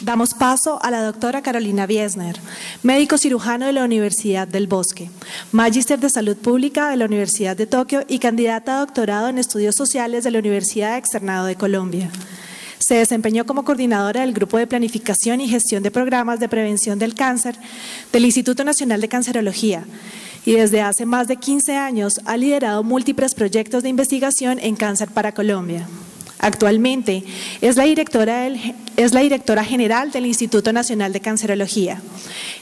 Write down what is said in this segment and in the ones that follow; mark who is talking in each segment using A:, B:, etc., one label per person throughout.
A: Damos paso a la doctora Carolina Wiesner, médico cirujano de la Universidad del Bosque, magíster de Salud Pública de la Universidad de Tokio y candidata a doctorado en Estudios Sociales de la Universidad Externado de Colombia. Se desempeñó como coordinadora del Grupo de Planificación y Gestión de Programas de Prevención del Cáncer del Instituto Nacional de Cancerología y desde hace más de 15 años ha liderado múltiples proyectos de investigación en cáncer para Colombia. Actualmente es la directora general del Instituto Nacional de Cancerología.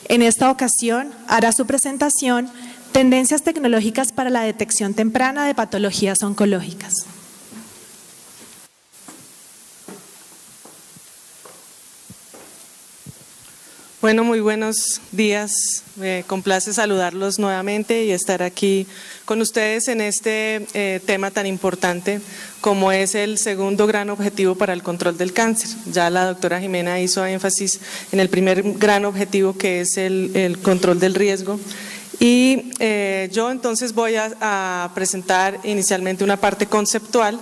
A: En esta ocasión hará su presentación Tendencias tecnológicas para la detección temprana de patologías oncológicas.
B: Bueno, muy buenos días. Me complace saludarlos nuevamente y estar aquí con ustedes en este tema tan importante como es el segundo gran objetivo para el control del cáncer. Ya la doctora Jimena hizo énfasis en el primer gran objetivo, que es el control del riesgo. Y yo entonces voy a presentar inicialmente una parte conceptual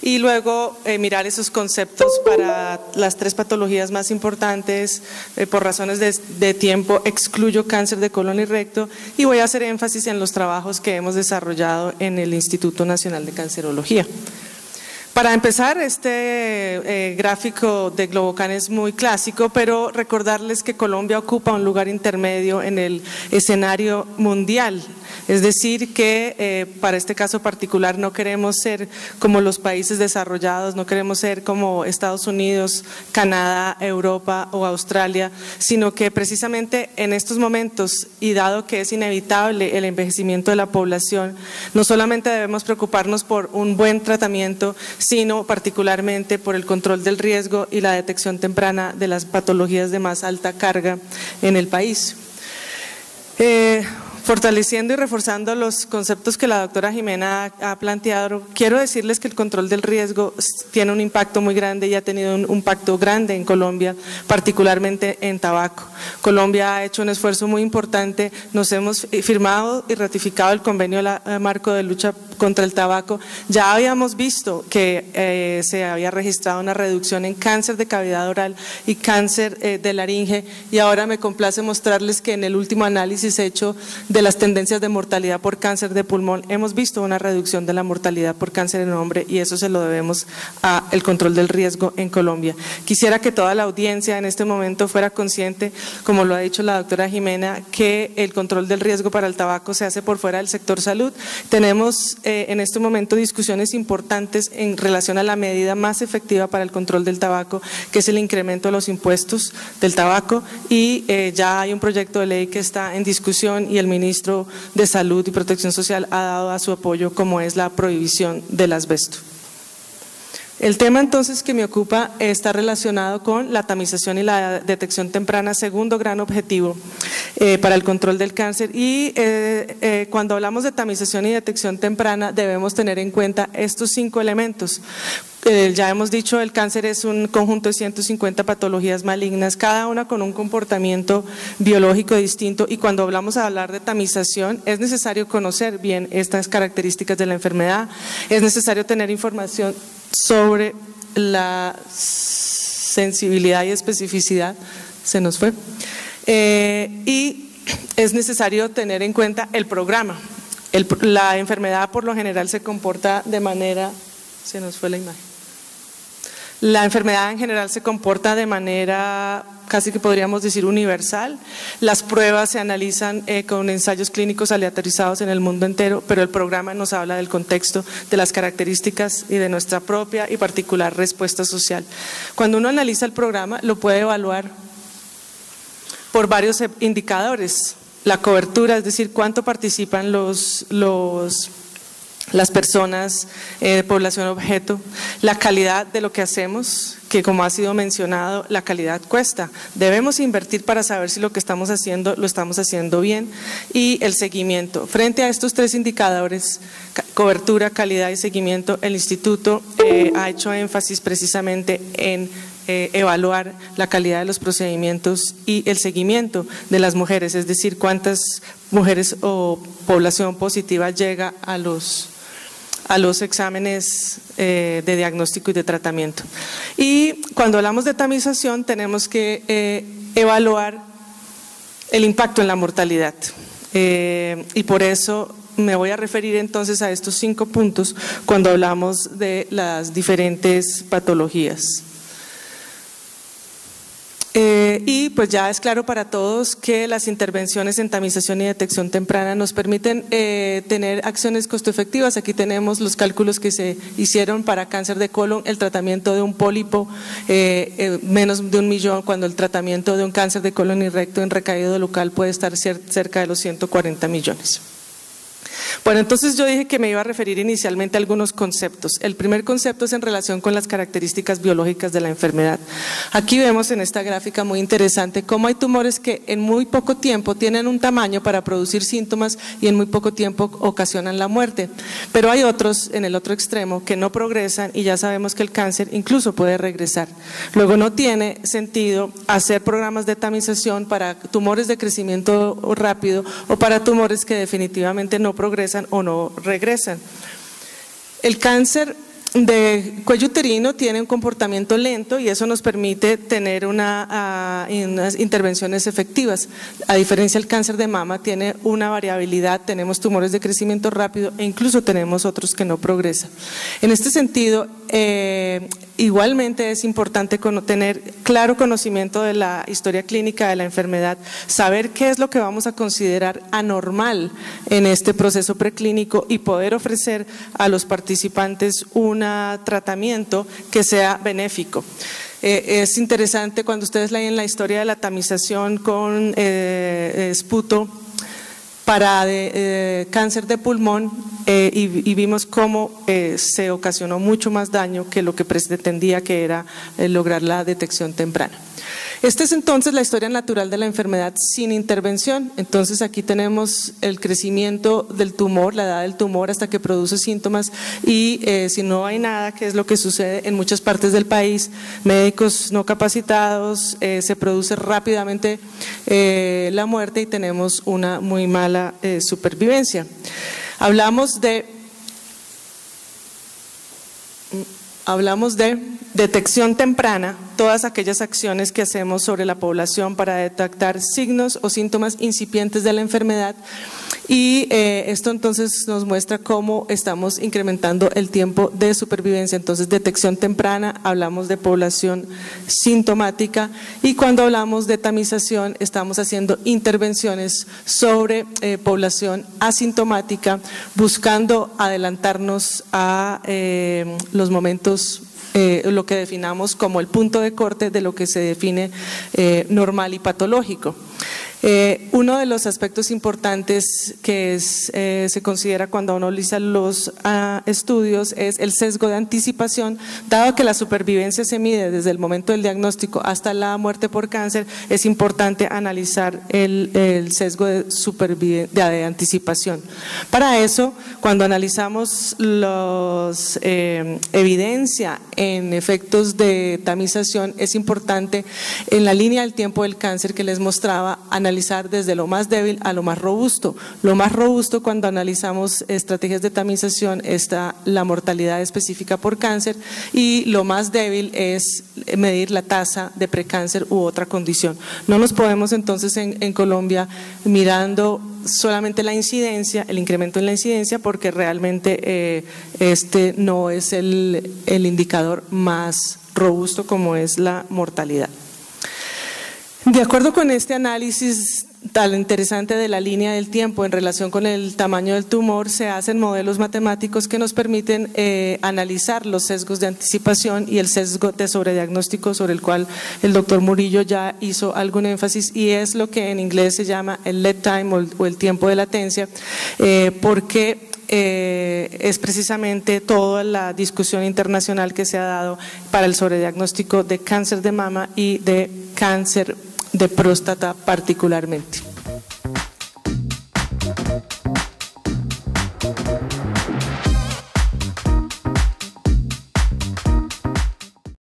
B: y luego mirar esos conceptos para las tres patologías más importantes. Por razones de tiempo excluyo cáncer de colon y recto y voy a hacer énfasis en los trabajos que hemos desarrollado en el Instituto Nacional de Cancerología. Para empezar, este gráfico de Globocan es muy clásico, pero recordarles que Colombia ocupa un lugar intermedio en el escenario mundial. Es decir, que para este caso particular no queremos ser como los países desarrollados, no queremos ser como Estados Unidos, Canadá, Europa o Australia, sino que precisamente en estos momentos, y dado que es inevitable el envejecimiento de la población, no solamente debemos preocuparnos por un buen tratamiento, sino particularmente por el control del riesgo y la detección temprana de las patologías de más alta carga en el país. Fortaleciendo y reforzando los conceptos que la doctora Jimena ha planteado, quiero decirles que el control del riesgo tiene un impacto muy grande y ha tenido un impacto grande en Colombia, particularmente en tabaco. Colombia ha hecho un esfuerzo muy importante, nos hemos firmado y ratificado el convenio marco de lucha contra el tabaco. Ya habíamos visto que se había registrado una reducción en cáncer de cavidad oral y cáncer de laringe, y ahora me complace mostrarles que en el último análisis hecho de las tendencias de mortalidad por cáncer de pulmón, hemos visto una reducción de la mortalidad por cáncer en hombre, y eso se lo debemos al control del riesgo en Colombia. Quisiera que toda la audiencia en este momento fuera consciente, como lo ha dicho la doctora Jimena, que el control del riesgo para el tabaco se hace por fuera del sector salud. Tenemos en este momento discusiones importantes en relación a la medida más efectiva para el control del tabaco, que es el incremento de los impuestos del tabaco, y ya hay un proyecto de ley que está en discusión y el ministro de Salud y Protección Social ha dado a su apoyo, como es la prohibición del asbesto. El tema entonces que me ocupa está relacionado con la tamización y la detección temprana, segundo gran objetivo para el control del cáncer, y cuando hablamos de tamización y detección temprana debemos tener en cuenta estos 5 elementos. Ya hemos dicho, el cáncer es un conjunto de 150 patologías malignas, cada una con un comportamiento biológico distinto, y cuando hablamos de hablar de tamización es necesario conocer bien estas características de la enfermedad, es necesario tener información sobre la sensibilidad y especificidad, se nos fue, y es necesario tener en cuenta el programa. La enfermedad por lo general se comporta de manera, se nos fue la imagen. La enfermedad en general se comporta de manera casi que podríamos decir universal. Las pruebas se analizan con ensayos clínicos aleatorizados en el mundo entero, pero el programa nos habla del contexto, de las características y de nuestra propia y particular respuesta social. Cuando uno analiza el programa, lo puede evaluar por varios indicadores. La cobertura, es decir, cuánto participan las personas de población objeto, la calidad de lo que hacemos, que como ha sido mencionado, la calidad cuesta. Debemos invertir para saber si lo que estamos haciendo lo estamos haciendo bien, y el seguimiento. Frente a estos 3 indicadores, cobertura, calidad y seguimiento, el instituto ha hecho énfasis precisamente en evaluar la calidad de los procedimientos y el seguimiento de las mujeres, es decir, cuántas mujeres o población positiva llega a los exámenes de diagnóstico y de tratamiento. Y cuando hablamos de tamización tenemos que evaluar el impacto en la mortalidad. Y por eso me voy a referir entonces a estos 5 puntos cuando hablamos de las diferentes patologías. Y pues ya es claro para todos que las intervenciones en tamización y detección temprana nos permiten tener acciones costo-efectivas. Aquí tenemos los cálculos que se hicieron para cáncer de colon, el tratamiento de un pólipo, menos de 1 millón, cuando el tratamiento de un cáncer de colon y recto en recaído local puede estar cerca de los 140 millones. Bueno, entonces yo dije que me iba a referir inicialmente a algunos conceptos. El primer concepto es en relación con las características biológicas de la enfermedad. Aquí vemos en esta gráfica muy interesante cómo hay tumores que en muy poco tiempo tienen un tamaño para producir síntomas y en muy poco tiempo ocasionan la muerte. Pero hay otros en el otro extremo que no progresan y ya sabemos que el cáncer incluso puede regresar. Luego no tiene sentido hacer programas de tamización para tumores de crecimiento rápido o para tumores que definitivamente no progresan o no regresan. El cáncer de cuello uterino tiene un comportamiento lento y eso nos permite tener unas intervenciones efectivas. A diferencia del cáncer de mama, tiene una variabilidad, tenemos tumores de crecimiento rápido e incluso tenemos otros que no progresan. En este sentido, igualmente es importante tener claro conocimiento de la historia clínica de la enfermedad, saber qué es lo que vamos a considerar anormal en este proceso preclínico y poder ofrecer a los participantes un tratamiento que sea benéfico. Es interesante cuando ustedes leen la historia de la tamización con esputo para cáncer de pulmón y vimos cómo se ocasionó mucho más daño que lo que pretendía, que era lograr la detección temprana. Esta es entonces la historia natural de la enfermedad sin intervención. Entonces aquí tenemos el crecimiento del tumor, la edad del tumor hasta que produce síntomas y si no hay nada, que es lo que sucede en muchas partes del país, médicos no capacitados, se produce rápidamente la muerte y tenemos una muy mala supervivencia. Hablamos de detección temprana, todas aquellas acciones que hacemos sobre la población para detectar signos o síntomas incipientes de la enfermedad y esto entonces nos muestra cómo estamos incrementando el tiempo de supervivencia. Entonces, detección temprana, hablamos de población sintomática y cuando hablamos de tamización estamos haciendo intervenciones sobre población asintomática, buscando adelantarnos a los momentos lo que definamos como el punto de corte de lo que se define normal y patológico. Uno de los aspectos importantes que se considera cuando uno analiza los estudios es el sesgo de anticipación. Dado que la supervivencia se mide desde el momento del diagnóstico hasta la muerte por cáncer, es importante analizar el sesgo de anticipación. Para eso, cuando analizamos los evidencia en efectos de tamización, es importante en la línea del tiempo del cáncer que les mostraba analizar desde lo más débil a lo más robusto. Lo más robusto, cuando analizamos estrategias de tamización, está la mortalidad específica por cáncer y lo más débil es medir la tasa de precáncer u otra condición. No nos podemos entonces en Colombia mirando solamente la incidencia, el incremento en la incidencia, porque realmente este no es el indicador más robusto como es la mortalidad. De acuerdo con este análisis tan interesante de la línea del tiempo en relación con el tamaño del tumor, se hacen modelos matemáticos que nos permiten analizar los sesgos de anticipación y el sesgo de sobrediagnóstico, sobre el cual el doctor Murillo ya hizo algún énfasis, y es lo que en inglés se llama el lead time o el tiempo de latencia, porque es precisamente toda la discusión internacional que se ha dado para el sobrediagnóstico de cáncer de mama y de cáncer de próstata particularmente.